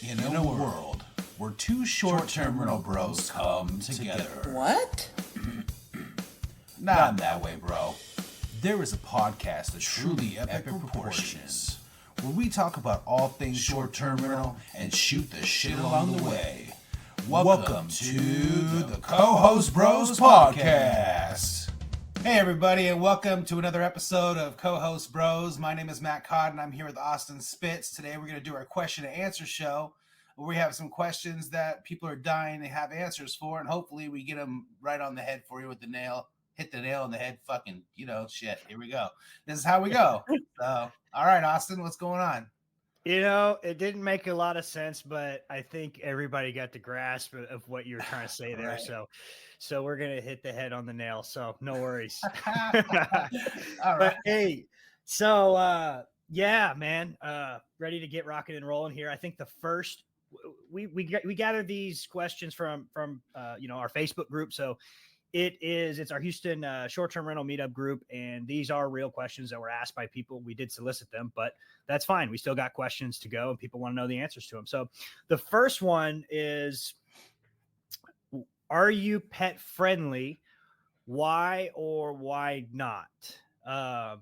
In a world where two short-term rental bros come together. What? Not in that way, bro. There is a podcast of truly epic proportions where we talk about all things short-term rental and shoot the shit along the way. Welcome to the Co-Host Bros Podcast. Hey everybody, and welcome to another episode of Co-Host Bros. My name is Matt Codd, and I'm here with Austin Spitz. Today we're going to do our question and answer show, where we have some questions that people are dying to have answers for, and hopefully we get them right on the head for you with the nail. Hit the nail on the head, fucking, shit. Here we go. This is how we go. So, all right, Austin, what's going on? It didn't make a lot of sense, but I think everybody got the grasp of what you were trying to say there. Right. So we're going to hit the head on the nail. So no worries. All But right. hey, yeah, man, ready to get rocking and rolling here. I think the first we gathered these questions from our Facebook group. So it's our Houston short-term rental meetup group, and these are real questions that were asked by people. We did solicit them, but that's fine. We still got questions to go, and people want to know the answers to them. So the first one is, are you pet friendly? Why or why not? I'll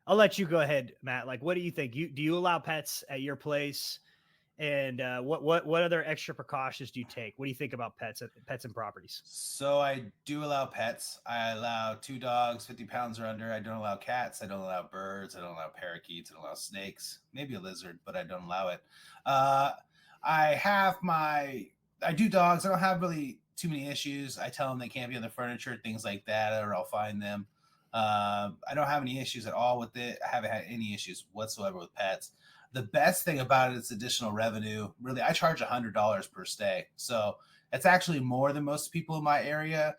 let you go ahead, Matt. Like, what do you think? Do you allow pets at your place? And what other extra precautions do you take? What do you think about pets and properties? So I do allow pets. I allow 2 dogs, 50 pounds or under. I don't allow cats. I don't allow birds. I don't allow parakeets. I don't allow snakes. Maybe a lizard, but I don't allow it. I do dogs. I don't have really too many issues. I tell them they can't be on the furniture, things like that, or I'll find them. I don't have any issues at all with it. I haven't had any issues whatsoever with pets. The best thing about it is additional revenue. Really, I charge $100 per stay. So it's actually more than most people in my area,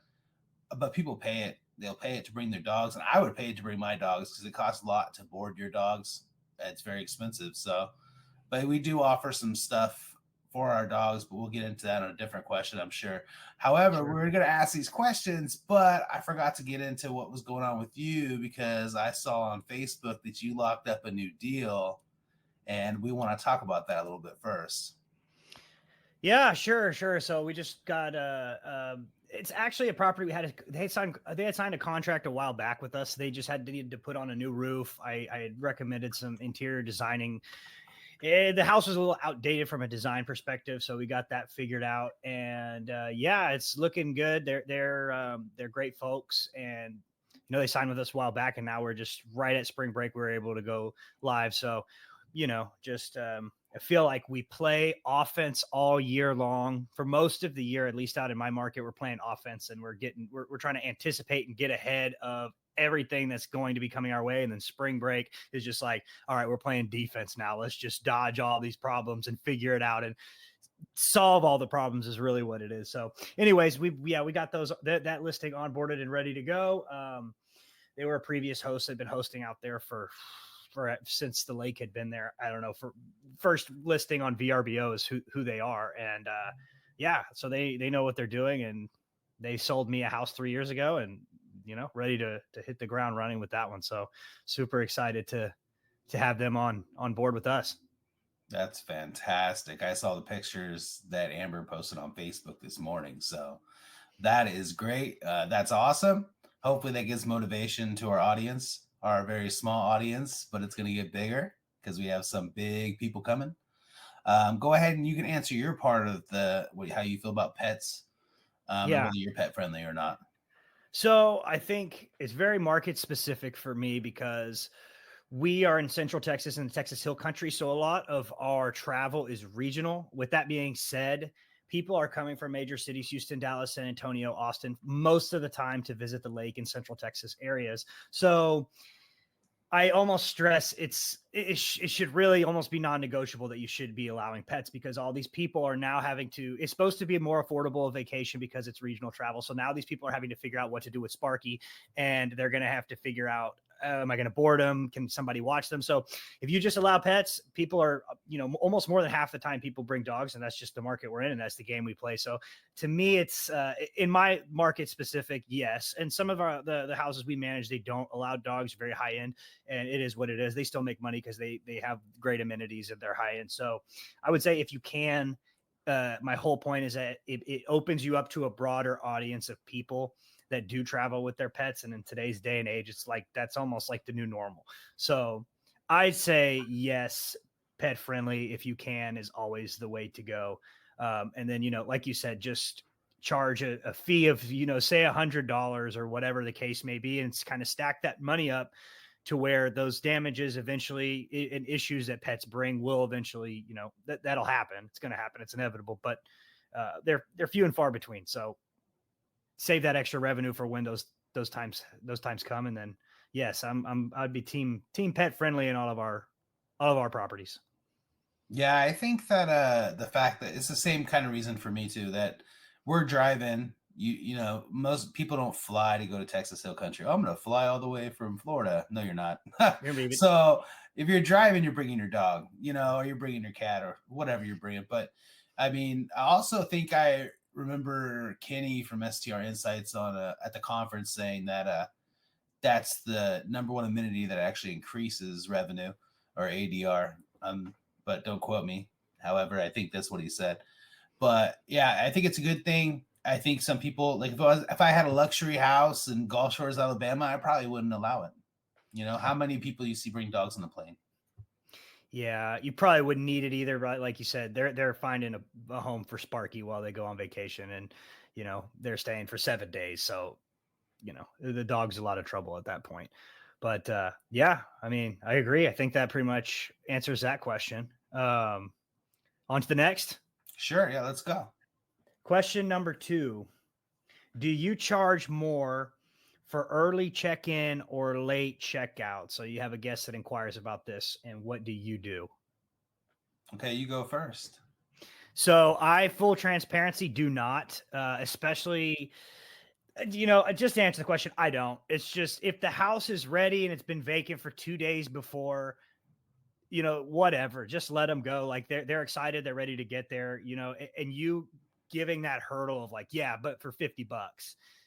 but people pay it. They'll pay it to bring their dogs, and I would pay it to bring my dogs because it costs a lot to board your dogs. It's very expensive. So, but we do offer some stuff for our dogs, but we'll get into that on a different question, I'm sure. However, Sure. we're going to ask these questions, but I forgot to get into what was going on with you because I saw on Facebook that you locked up a new deal. And we want to talk about that a little bit first. Yeah, sure. So we just got it's actually a property they had signed a contract a while back with us. They just needed to put on a new roof. I had recommended some interior designing. The house was a little outdated from a design perspective, so we got that figured out. And it's looking good. They're great folks, and they signed with us a while back, and now we're just right at spring break. We were able to go live. So I feel like we play offense all year long. For most of the year, at least out in my market, we're playing offense, and we're trying to anticipate and get ahead of everything that's going to be coming our way. And then spring break is just like, all right, we're playing defense now. Let's just dodge all these problems and figure it out and solve all the problems is really what it is. So anyways, we got that listing onboarded and ready to go. They were a previous host. They've been hosting out there since the lake had been there. I don't know, for first listing on VRBO is who they are. And so they know what they're doing, and they sold me a house 3 years ago, and ready to hit the ground running with that one. So super excited to have them on board with us. That's fantastic. I saw the pictures that Amber posted on Facebook this morning. So that is great. That's awesome. Hopefully that gives motivation to our audience. Our very small audience, but it's going to get bigger because we have some big people coming. Go ahead and you can answer your part of how you feel about pets, and whether you're pet friendly or not. So I think it's very market specific for me because we are in Central Texas and Texas Hill Country. So a lot of our travel is regional. With that being said, people are coming from major cities, Houston, Dallas, San Antonio, Austin, most of the time to visit the lake in Central Texas areas. So I almost stress it should really almost be non-negotiable that you should be allowing pets, because all these people are now it's supposed to be a more affordable vacation because it's regional travel. So now these people are having to figure out what to do with Sparky, and they're going to have to figure out am I going to board them? Can somebody watch them? So if you just allow pets, people are, almost more than half the time people bring dogs, and that's just the market we're in, and that's the game we play. So to me, it's in my market specific, yes. And some of the houses we manage, they don't allow dogs, very high end, and it is what it is. They still make money because they have great amenities and they're high end. So I would say if you can, my whole point is that it opens you up to a broader audience of people that do travel with their pets. And in today's day and age, it's like, that's almost like the new normal. So I'd say yes, pet friendly, if you can, is always the way to go. And then, like you said, just charge a fee of, say $100 or whatever the case may be, and kind of stack that money up to where those damages eventually and issues that pets bring will eventually, that'll happen. It's going to happen. It's inevitable, but they're few and far between. So save that extra revenue for when those times come. And then yes, I'd be team pet friendly in all of our properties. Yeah, I think that the fact that it's the same kind of reason for me too, that we're driving, most people don't fly to go to Texas Hill Country. I'm going to fly all the way from Florida. No, you're not. So if you're driving, you're bringing your dog, or you're bringing your cat or whatever you're bringing. But I mean, I also think I remember Kenny from STR Insights at the conference saying that that's the number one amenity that actually increases revenue, or ADR. But don't quote me. However, I think that's what he said. But yeah, I think it's a good thing. I think some people, like if I had a luxury house in Gulf Shores, Alabama, I probably wouldn't allow it. How many people you see bring dogs on the plane? Yeah, you probably wouldn't need it either, but like you said, they're finding a home for Sparky while they go on vacation, and they're staying for 7 days. So, the dog's a lot of trouble at that point. But yeah, I mean, I agree. I think that pretty much answers that question. On to the next. Sure. Yeah, let's go. Question number 2. Do you charge more for early check-in or late checkout? So you have a guest that inquires about this, and what do you do? Okay, you go first. So I, full transparency, do not, especially, just to answer the question, I don't. It's just, if the house is ready and it's been vacant for 2 days before, whatever, just let them go. Like they're excited. They're ready to get there, and you giving that hurdle of like, yeah, but for $50.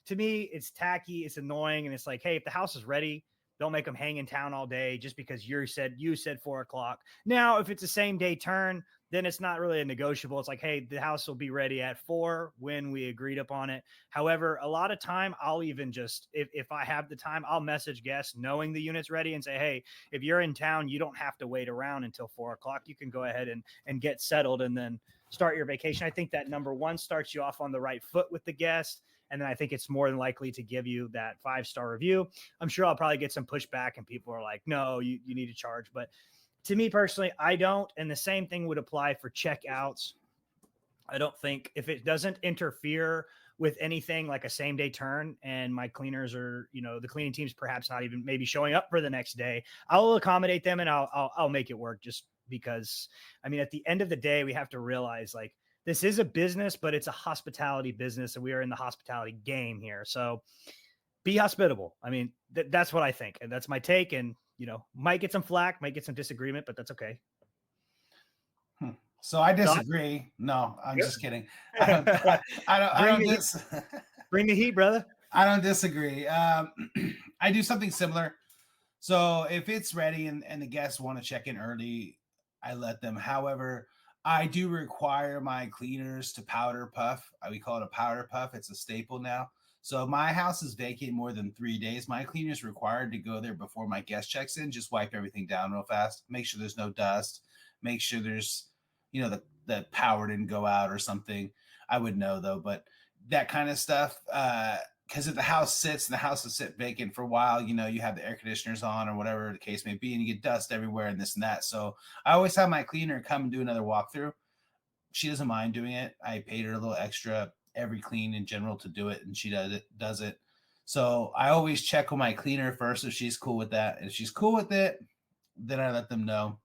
To me, it's tacky, it's annoying, and it's like, hey, if the house is ready, don't make them hang in town all day just because you said 4:00. Now, if it's a same day turn, then it's not really a negotiable. It's like, hey, the house will be ready at 4 when we agreed upon it. However, a lot of time, I'll even just, if I have the time, I'll message guests knowing the unit's ready and say, hey, if you're in town, you don't have to wait around until 4:00. You can go ahead and get settled and then start your vacation. I think that number one starts you off on the right foot with the guest. And then I think it's more than likely to give you that 5-star review. I'm sure I'll probably get some pushback and people are like, no, you need to charge. But to me personally, I don't. And the same thing would apply for checkouts. I don't think, if it doesn't interfere with anything like a same day turn and my cleaners are, the cleaning team's perhaps not even maybe showing up for the next day, I'll accommodate them and I'll make it work, just because, I mean, at the end of the day, we have to realize, like, this is a business, but it's a hospitality business, and we are in the hospitality game here. So be hospitable. I mean, that's what I think. And that's my take. And, might get some flack, might get some disagreement, but that's okay. So I disagree. No, I'm just kidding. I don't bring the heat, brother. I don't disagree. I do something similar. So if it's ready and the guests want to check in early, I let them. However, I do require my cleaners to powder puff. We call it a powder puff. It's a staple now. So if my house is vacant more than 3 days, my cleaner is required to go there before my guest checks in, just wipe everything down real fast, make sure there's no dust, make sure there's, the power didn't go out or something. I would know though, but that kind of stuff, because if the house sits and the house has sit vacant for a while, you have the air conditioners on or whatever the case may be, and you get dust everywhere and this and that. So I always have my cleaner come and do another walkthrough. She doesn't mind doing it. I paid her a little extra every clean in general to do it, and she does it. So I always check with my cleaner first if she's cool with that. If she's cool with it, then I let them know,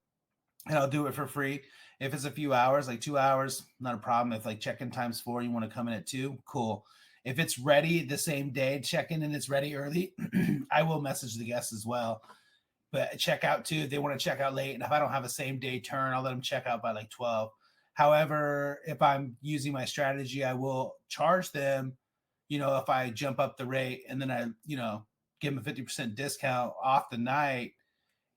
and I'll do it for free. If it's a few hours, like 2 hours, not a problem. If like check-in time's 4, you want to come in at 2, cool. If it's ready the same day, check in and it's ready early, I will message the guests as well. But check out too, if they want to check out late. And if I don't have a same day turn, I'll let them check out by like 12. However, if I'm using my strategy, I will charge them, if I jump up the rate and then I, give them a 50% discount off the night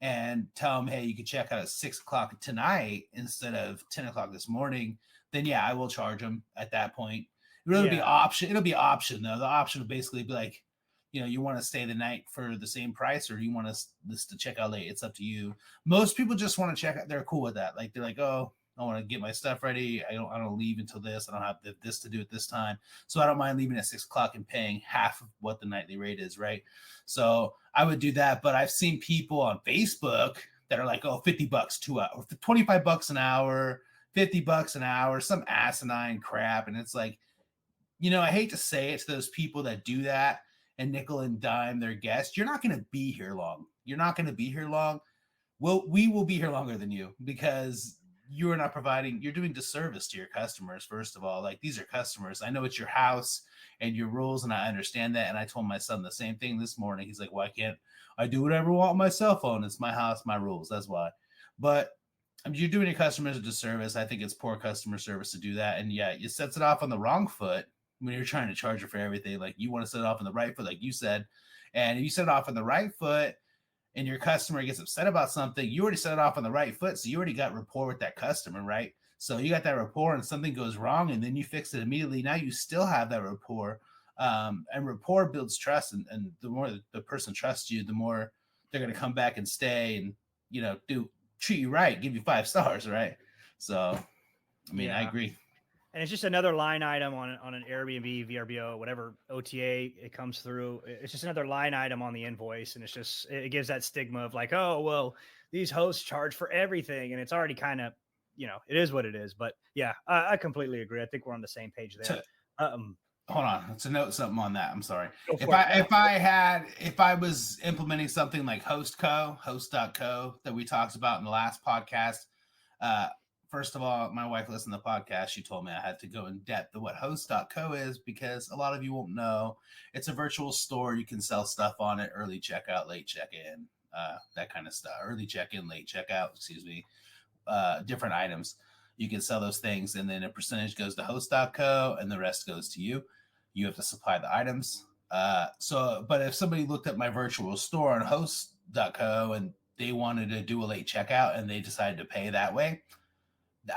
and tell them, hey, you can check out at 6:00 tonight instead of 10:00 this morning, then yeah, I will charge them at that point. It'll be option. It'll be option though. The option will basically be like, you want to stay the night for the same price, or you want this to check out late. It's up to you. Most people just want to check out. They're cool with that. Like they're like, oh, I want to get my stuff ready. I don't leave until this. I don't have this to do at this time. So I don't mind leaving at 6:00 and paying half of what the nightly rate is. Right. So I would do that. But I've seen people on Facebook that are like, oh, $50 2 hours, $25 an hour, $50 an hour, some asinine crap. And it's like, I hate to say it to those people that do that and nickel and dime their guests. You're not going to be here long. You're not going to be here long. Well, we will be here longer than you because you're not providing, you're doing disservice to your customers. First of all, like these are customers. I know it's your house and your rules, and I understand that. And I told my son the same thing this morning. He's like, why can't I do whatever I want on my cell phone? It's my house, my rules. That's why. But you're doing your customers a disservice. I think it's poor customer service to do that. And yeah, it sets it off on the wrong foot when you're trying to charge it for everything. Like you want to set it off on the right foot, like you said. And if you set it off on the right foot and your customer gets upset about something, you already set it off on the right foot. So you already got rapport with that customer, right? So you got that rapport and something goes wrong and then you fix it immediately. Now you still have that rapport. And rapport builds trust. And the more the person trusts you, the more they're going to come back and stay and, treat you right, give you 5 stars, right? So, I mean, I agree. And it's just another line item on an Airbnb, VRBO, whatever OTA it comes through. It's just another line item on the invoice. And it gives that stigma of like, oh, well, these hosts charge for everything. And it's already kind of, it is what it is. But yeah, I completely agree. I think we're on the same page there. Hold on. To note something on that. I'm sorry. If I was implementing something like host.co that we talked about in the last podcast, first of all, my wife listened to the podcast. She told me I had to go in depth of what host.co is because a lot of you won't know. It's a virtual store. You can sell stuff on it, early checkout, late check-in, that kind of stuff. Early check-in, late checkout, different items. You can sell those things, and then a percentage goes to host.co, and the rest goes to you. You have to supply the items. But if somebody looked at my virtual store on host.co and they wanted to do a late checkout and they decided to pay that way,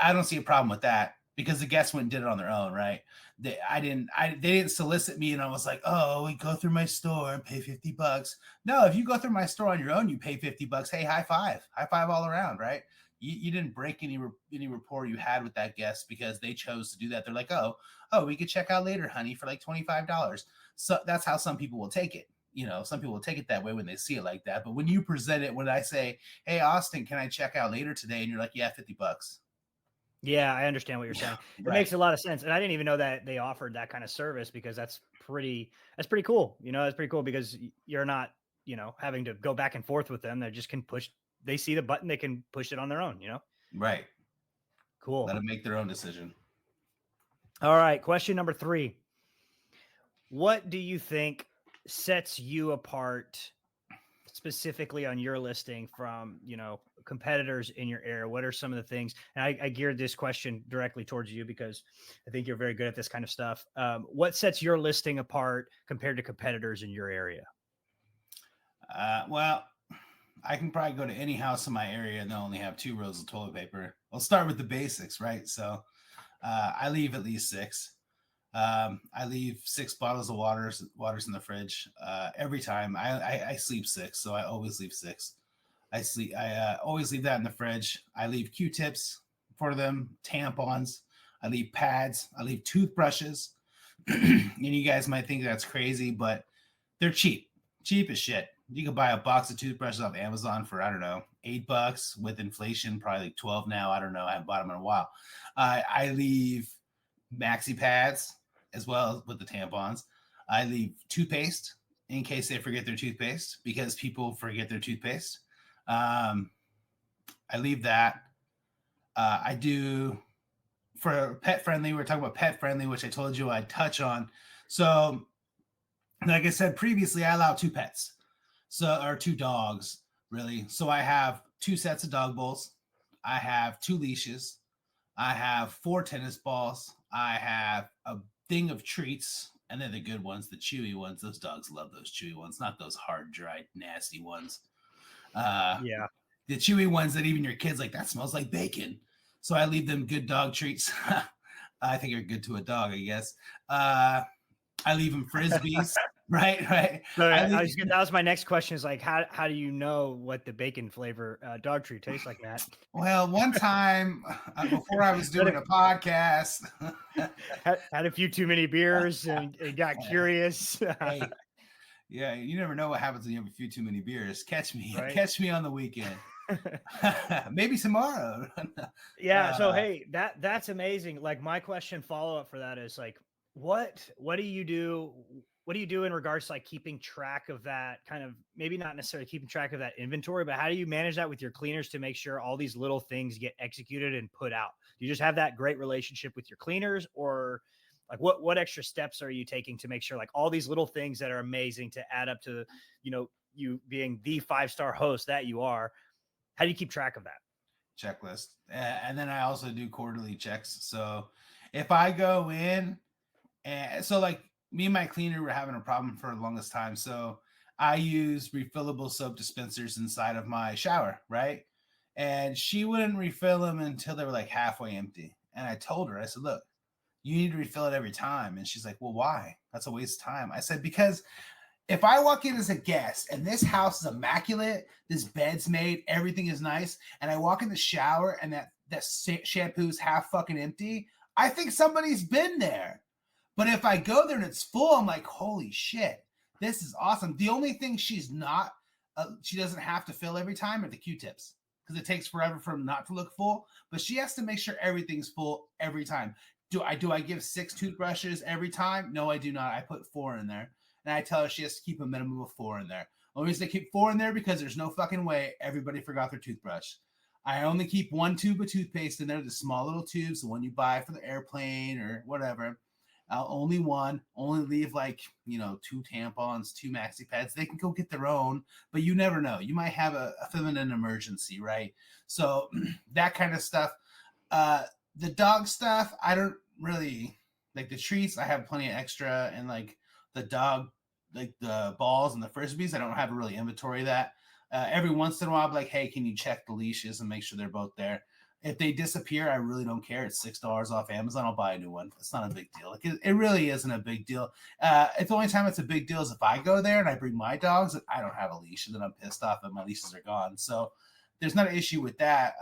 I don't see a problem with that because the guests went and did it on their own, right? They didn't solicit me and I was like, oh, we go through my store and pay $50. No, if you go through my store on your own, you pay $50. Hey, high five all around, right? You didn't break any rapport you had with that guest because they chose to do that. They're like, oh, we could check out later, honey, for like $25. So that's how some people will take it. Some people will take it that way when they see it like that. But when you present it, when I say, hey, Austin, can I check out later today? And you're like, yeah, $50. Yeah, I understand what you're saying. It makes a lot of sense. And I didn't even know that they offered that kind of service because that's pretty cool. That's pretty cool because you're not, having to go back and forth with them. They just can push. They see the button, they can push it on their own, Right. Cool. Let them make their own decision. All right. Question number 3. What do you think sets you apart specifically on your listing from, competitors in your area? What are some of the things? And I geared this question directly towards you because I think you're very good at this kind of stuff. What sets your listing apart compared to competitors in your area? Well, I can probably go to any house in my area and they'll only have 2 rolls of toilet paper. I'll start with the basics, right? So I leave at least 6. I leave 6 bottles of waters in the fridge every time. I sleep 6, so I always leave 6. I always leave that in the fridge. I leave Q-tips for them, tampons. I leave pads. I leave toothbrushes. And you guys might think that's crazy, but they're cheap as shit. You can buy a box of toothbrushes off Amazon for, I don't know, $8 with inflation, probably like 12 now. I don't know. I haven't bought them in a while. I leave maxi pads as well with the tampons. I leave toothpaste in case they forget their toothpaste because people forget their toothpaste. I leave that. I do for pet friendly. We're talking about pet friendly, which I told you I'd touch on. So, like I said previously, I allow 2 pets, or 2 dogs, really. So I have 2 sets of dog bowls. I have 2 leashes. I have 4 tennis balls. I have a thing of treats, and they're the good ones, the chewy ones. Those dogs love those chewy ones, not those hard, dry, nasty ones. Yeah. The chewy ones that even your kids like, that smells like bacon. So I leave them good dog treats. I think are good to a dog, I guess. I leave them frisbees, right. No, that was my next question. Is like, how do you know what the bacon flavor dog treat tastes like, Matt? Well, one time before I was doing a podcast, had a few too many beers and got curious. Hey, yeah, you never know what happens when you have a few too many beers. Catch me on the weekend. Maybe tomorrow. Yeah. So hey, that's amazing. Like my question follow up for that is like, what do you do? What do you do in regards to like keeping track of that kind of, maybe not necessarily keeping track of that inventory, but how do you manage that with your cleaners to make sure all these little things get executed and put out? Do you just have that great relationship with your cleaners, or like what extra steps are you taking to make sure like all these little things that are amazing to add up to, you being the 5-star host that you are? How do you keep track of that? Checklist. And then I also do quarterly checks. So if I go in, and so like me and my cleaner were having a problem for the longest time. So I use refillable soap dispensers inside of my shower, right? And she wouldn't refill them until they were like halfway empty. And I told her, I said, look, you need to refill it every time. And she's like, well, why? That's a waste of time. I said, because if I walk in as a guest and this house is immaculate, this bed's made, everything is nice, and I walk in the shower and that shampoo's half fucking empty, I think somebody's been there. But if I go there and it's full, I'm like, holy shit, this is awesome. The only thing she's not, she doesn't have to fill every time are the Q-tips, because it takes forever for them not to look full. But she has to make sure everything's full every time. Do I give 6 toothbrushes every time? No, I do not. I put 4 in there. And I tell her she has to keep a minimum of 4 in there. Only reason I keep 4 in there because there's no fucking way everybody forgot their toothbrush. I only keep 1 tube of toothpaste in there, the small little tubes, the one you buy for the airplane or whatever. Only 1. Only leave like 2 tampons, 2 maxi pads. They can go get their own, but you never know. You might have a feminine emergency, right? So that kind of stuff. The dog stuff, I don't really like. The treats, I have plenty of extra, and like the dog, like the balls and the frisbees, I don't have a really inventory of that. Every once in a while, I'll be like, hey, can you check the leashes and make sure they're both there? If they disappear, I really don't care. It's $6 off Amazon. I'll buy a new one. It's not a big deal. Like it really isn't a big deal. It's the only time it's a big deal is if I go there and I bring my dogs and I don't have a leash, and then I'm pissed off that my leashes are gone. So there's not an issue with that.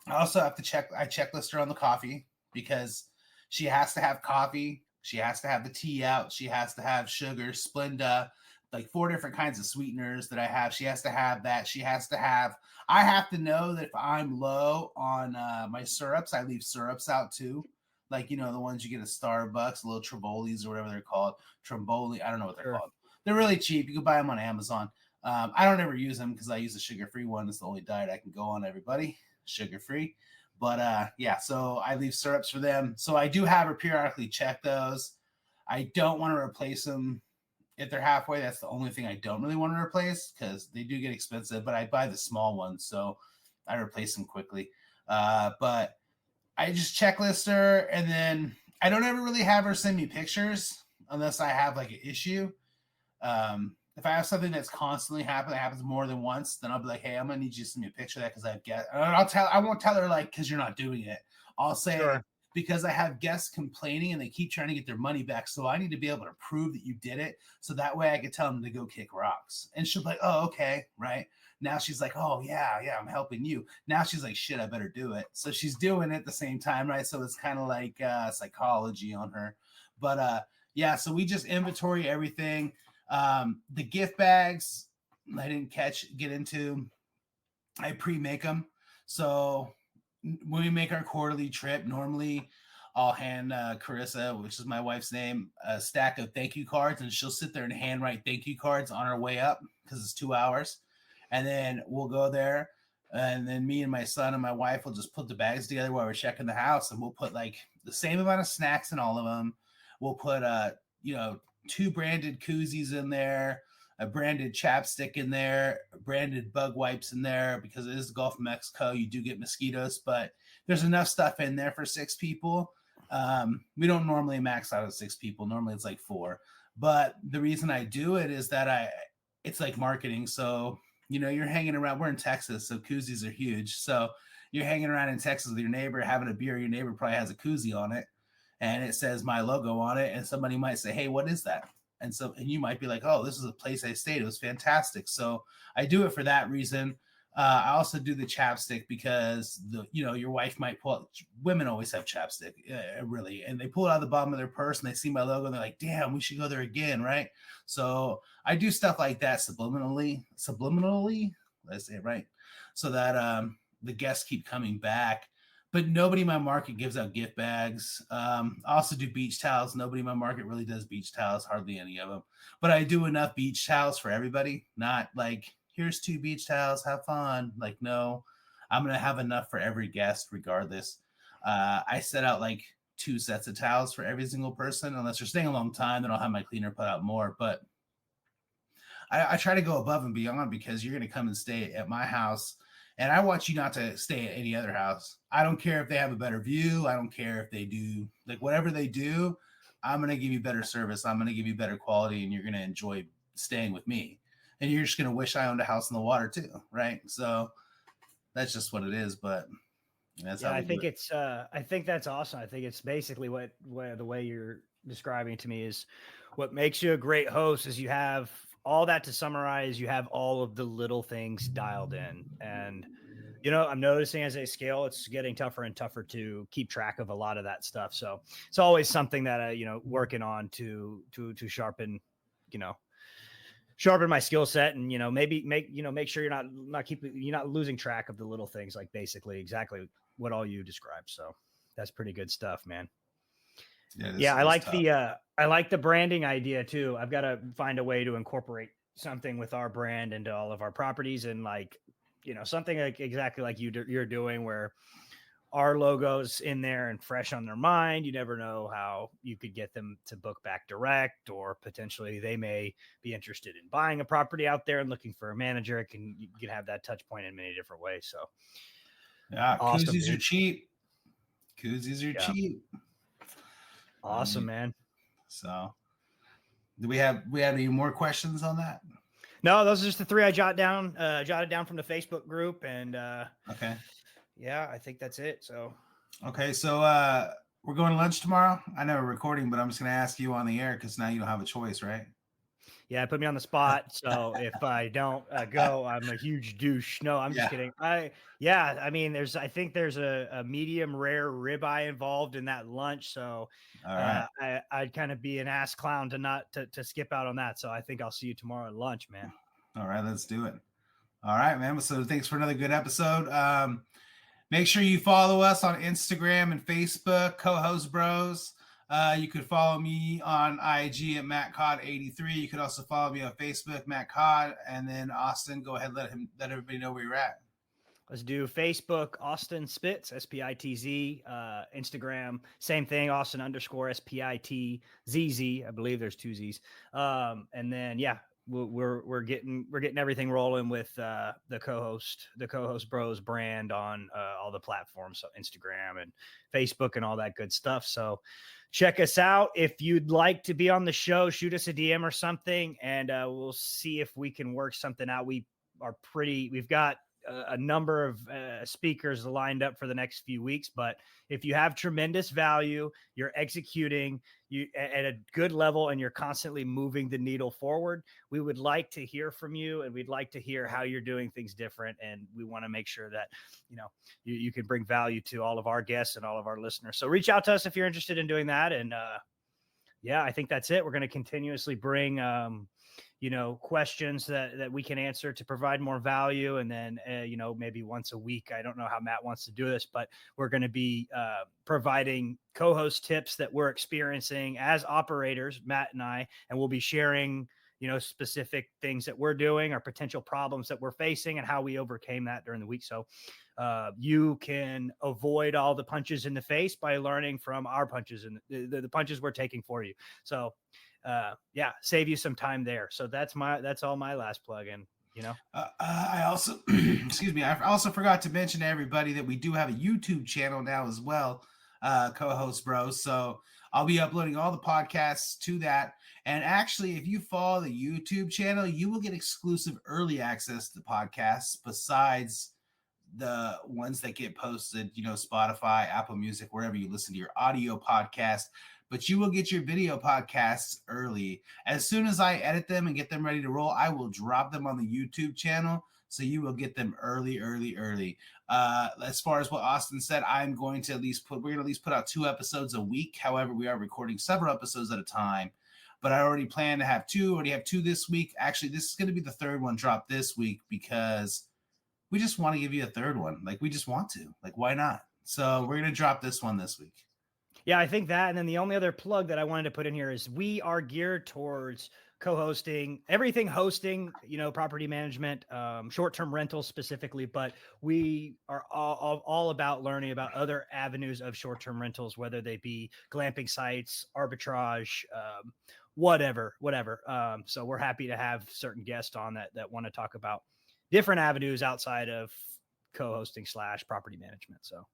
I also have to checklist her on the coffee, because she has to have coffee. She has to have the tea out. She has to have sugar, Splenda, like 4 different kinds of sweeteners that I have. She has to have that. I have to know that if I'm low on my syrups, I leave syrups out too. Like, the ones you get at Starbucks, little Trombolis or whatever they're called. Tromboli, I don't know what they're called. They're really cheap. You can buy them on Amazon. I don't ever use them because I use a sugar-free one. It's the only diet I can go on, everybody. Sugar-free. But yeah, so I leave syrups for them. So I do have her periodically check those. I don't want to replace them if they're halfway. That's the only thing I don't really want to replace, because they do get expensive, but I buy the small ones, so I replace them quickly. But I just checklist her, and then I don't ever really have her send me pictures unless I have like an issue. If I have something that's constantly happening, that happens more than once, then I'll be like, hey, I'm gonna need you to send me a picture of that because I won't tell her like because you're not doing it. I'll say because I have guests complaining and they keep trying to get their money back, so I need to be able to prove that you did it, so that way I can tell them to go kick rocks. And she'll be like, oh, okay, right. Now she's like, oh yeah, I'm helping you. Now she's like, shit, I better do it. So she's doing it at the same time, right? So it's kind of like psychology on her. But yeah, so we just inventory everything. The gift bags, I didn't get into. I pre-make them. So when we make our quarterly trip, normally I'll hand Carissa, which is my wife's name, a stack of thank you cards, and she'll sit there and handwrite thank you cards on our way up because it's 2 hours. And then we'll go there, and then me and my son and my wife will just put the bags together while we're checking the house, and we'll put like the same amount of snacks in all of them. We'll put you know, 2 branded koozies in there, a branded chapstick in there, branded bug wipes in there, because it is the Gulf of Mexico. You do get mosquitoes, but there's enough stuff in there for 6 people. We don't normally max out at 6 people. Normally it's like 4. But the reason I do it is that it's like marketing. So, you know, you're hanging around. We're in Texas, so koozies are huge. So you're hanging around in Texas with your neighbor, having a beer. Your neighbor probably has a koozie on it, and it says my logo on it. And somebody might say, "Hey, what is that?" And you might be like, "Oh, this is a place I stayed. It was fantastic." So I do it for that reason. I also do the chapstick because your wife might pull out, women always have chapstick, really, and they pull it out of the bottom of their purse and they see my logo and they're like, damn, we should go there again, right? So I do stuff like that subliminally, let's say it right, so that the guests keep coming back. But nobody in my market gives out gift bags. I also do beach towels. Nobody in my market really does beach towels, hardly any of them. But I do enough beach towels for everybody, not like, here's 2 beach towels, have fun. Like, no, I'm going to have enough for every guest regardless. I set out like 2 sets of towels for every single person. Unless you're staying a long time, then I'll have my cleaner put out more. But I try to go above and beyond, because you're going to come and stay at my house, and I want you not to stay at any other house. I don't care if they have a better view. I don't care if they do, like, whatever they do, I'm going to give you better service. I'm going to give you better quality, and you're going to enjoy staying with me. And you're just going to wish I owned a house in the water too, right? So that's just what it is. But that's how I think it's I think that's awesome. I think it's basically what the way you're describing to me is what makes you a great host is you have all that. To summarize, you have all of the little things dialed in. And I'm noticing as they scale, it's getting tougher and tougher to keep track of a lot of that stuff. So it's always something that I working on to sharpen sharpen my skill set, and maybe make sure you're not losing track of the little things, like basically exactly what all you described. So that's pretty good stuff, man. Yeah, I like the branding idea too. I've got to find a way to incorporate something with our brand into all of our properties, and something like exactly like you're doing, where our logos in there and fresh on their mind. You never know how you could get them to book back direct, or potentially they may be interested in buying a property out there and looking for a manager. You can have that touch point in many different ways. So yeah, awesome, koozies are cheap. Cheap. Awesome, man. So do we have any more questions on that? No, those are just the 3 I jotted down from the Facebook group. And okay. Yeah, I think that's it. So, okay. So, we're going to lunch tomorrow. I know we're recording, but I'm just going to ask you on the air, because now you don't have a choice, right? Yeah, put me on the spot. So if I don't go, I'm a huge douche. No, I'm just kidding. I mean, I think there's a medium rare ribeye involved in that lunch. So all right. I'd kind of be an ass clown to skip out on that. So I think I'll see you tomorrow at lunch, man. All right, let's do it. All right, man. So thanks for another good episode. Make sure you follow us on Instagram and Facebook, Co-Host Bros. You could follow me on IG at MattCod83. You could also follow me on Facebook, Matt Cod. And then Austin, go ahead, let everybody know where you're at. Let's do Facebook, Austin Spitz, SPITZ. Instagram, same thing, Austin _SPITZZ. I believe there's 2 Z's. And then we're getting everything rolling with the co-host bros brand on all the platforms, so Instagram and Facebook and all that good stuff. So check us out. If you'd like to be on the show, shoot us a DM or something, and we'll see if we can work something out. We've got a number of speakers lined up for the next few weeks, but if you have tremendous value, you're executing at a good level, and you're constantly moving the needle forward, we would like to hear from you, and we'd like to hear how you're doing things different. And we want to make sure that, you can bring value to all of our guests and all of our listeners. So reach out to us if you're interested in doing that. And I think that's it. We're going to continuously bring, questions that we can answer to provide more value. And then, maybe once a week, I don't know how Matt wants to do this, but we're going to be providing co-host tips that we're experiencing as operators, Matt and I, and we'll be sharing specific things that we're doing or potential problems that we're facing and how we overcame that during the week. So you can avoid all the punches in the face by learning from our punches and the punches we're taking for you. So save you some time there. So that's all my last plug in. I also, excuse me, I also forgot to mention to everybody that we do have a YouTube channel now as well, co-host bros. So I'll be uploading all the podcasts to that. And actually, if you follow the YouTube channel, you will get exclusive early access to the podcasts besides the ones that get posted, Spotify, Apple Music, wherever you listen to your audio podcast. But you will get your video podcasts early. As soon as I edit them and get them ready to roll, I will drop them on the YouTube channel. So you will get them early. As far as what Austin said, we're going to at least put out 2 episodes a week. However, we are recording several episodes at a time. But I already plan to have 2. Already have 2 this week. Actually, this is going to be the 3rd one dropped this week because we just want to give you a 3rd one. Like, we just want to. Like, why not? So we're going to drop this one this week. Yeah, I think that. And then the only other plug that I wanted to put in here is we are geared towards co-hosting everything hosting, property management, short-term rentals specifically, but we are all about learning about other avenues of short-term rentals, whether they be glamping sites, arbitrage, whatever. So we're happy to have certain guests on that want to talk about different avenues outside of co-hosting / property management. So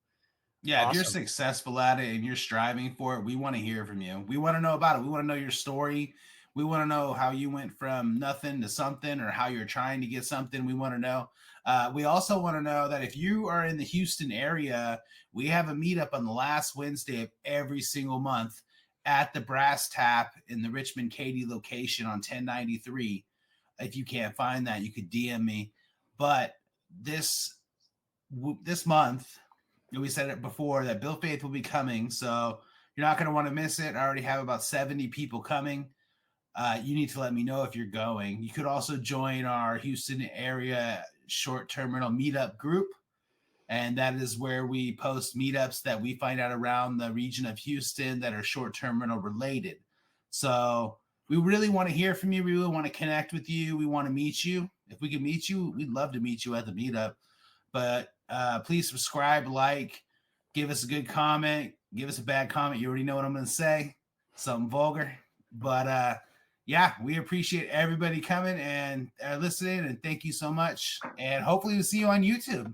yeah, awesome. If you're successful at it and you're striving for it, we want to hear from you. We want to know about it. We want to know your story. We want to know how you went from nothing to something or how you're trying to get something. We want to know. We also want to know that if you are in the Houston area, we have a meetup on the last Wednesday of every single month at the Brass Tap in the Richmond Katy location on 1093. If you can't find that, you could DM me. But this month, we said it before that Bill Faith will be coming, so you're not going to want to miss it. I already have about 70 people coming. You need to let me know if you're going. You could also join our Houston area short-term rental meetup group, and that is where we post meetups that we find out around the region of Houston that are short-term rental related. So we really want to hear from you. We really want to connect with you. We want to meet you. If we can meet you, we'd love to meet you at the meetup. But please subscribe, give us a good comment, give us a bad comment. You already know what I'm going to say, something vulgar. But we appreciate everybody coming and listening, and thank you so much. And hopefully we'll see you on YouTube.